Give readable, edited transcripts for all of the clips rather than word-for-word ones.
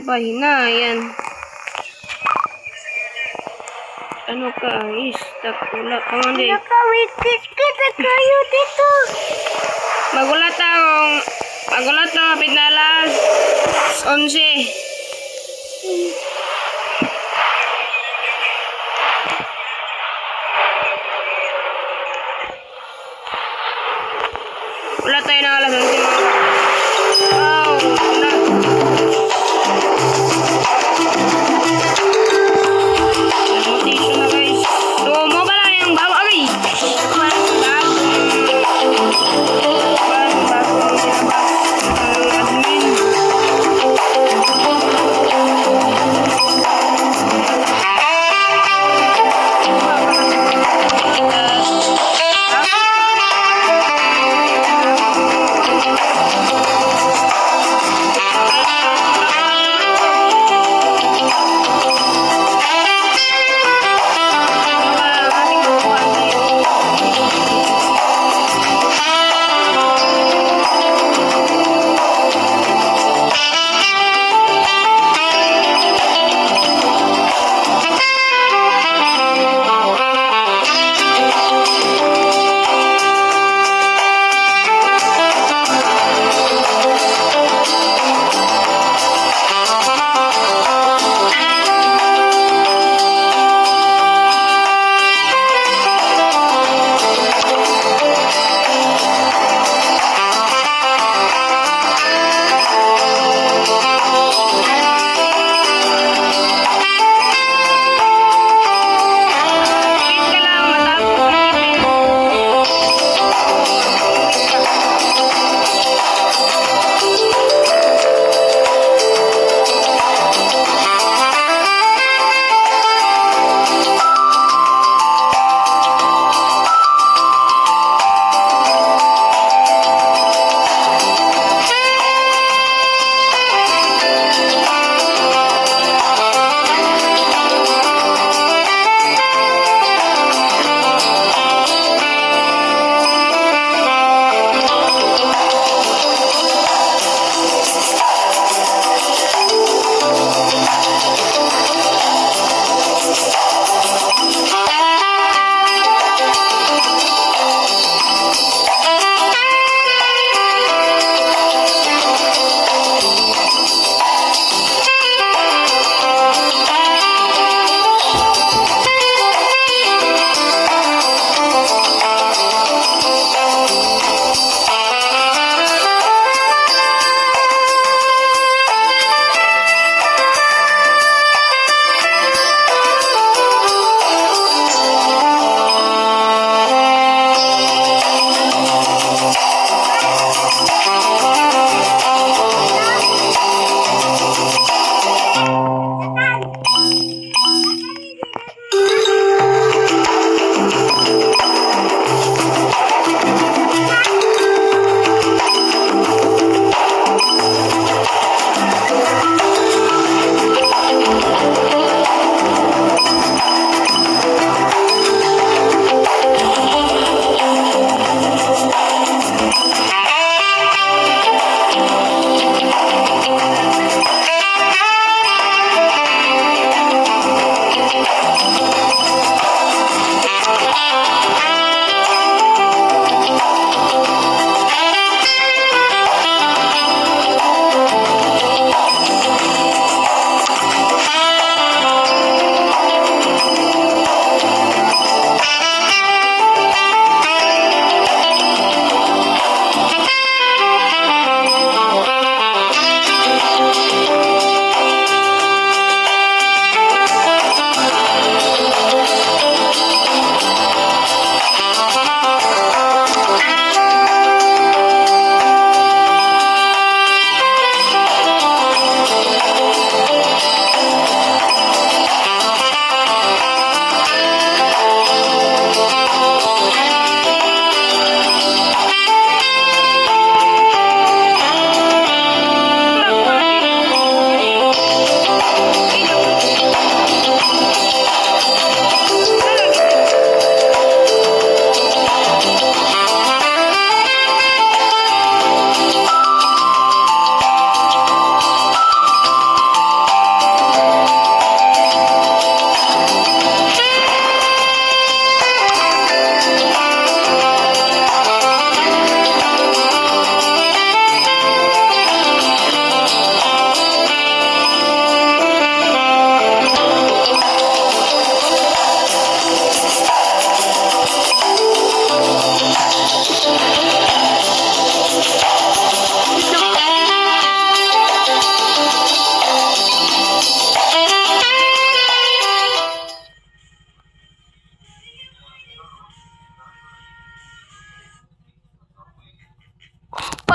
Pahina, yan. Ano ka, stuck wala ka nga di. Nakawikis kita kayo dito. Magulat na, kapit na alas 11. Wala tayo ng alas 11 mga. Wow, wala. Nag-motivation na guys. So, mo pala yung bawa guys. Bago ang sinabas ng admin.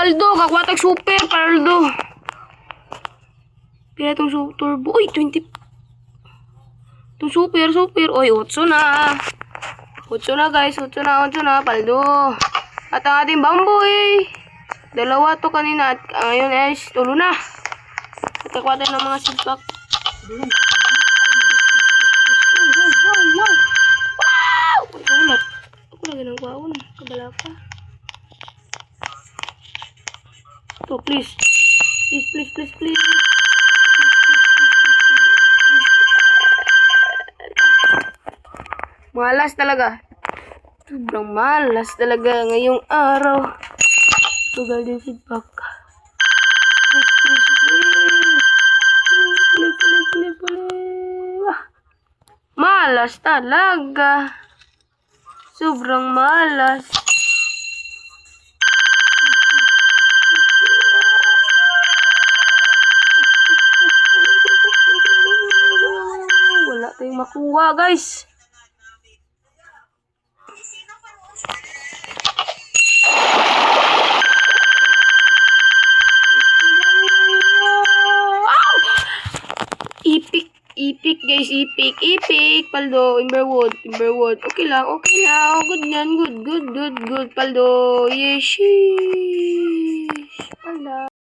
Paldo, kakwatag super, Paldo. Pila itong turbo. Uy, 20. Itong super. Uy, 8 na. 8 na guys, 8 na, Paldo. At ang ating bamboy. 2 to kanina at ngayon guys, tulo na. At kakwatag ng mga seedpack. Wow! Ulat. Ako lagi ng kwaon. Kabala pa. To, please. Please. Malas talaga. Sobrang malas talaga ngayong araw. Tugal din si Pak. Please. Malas talaga. Sobrang malas. Wala tayong makuha, guys. Epic guys, epic, Paldo, Emberwood, okay lang, good yan, good, Paldo, yes, Paldo.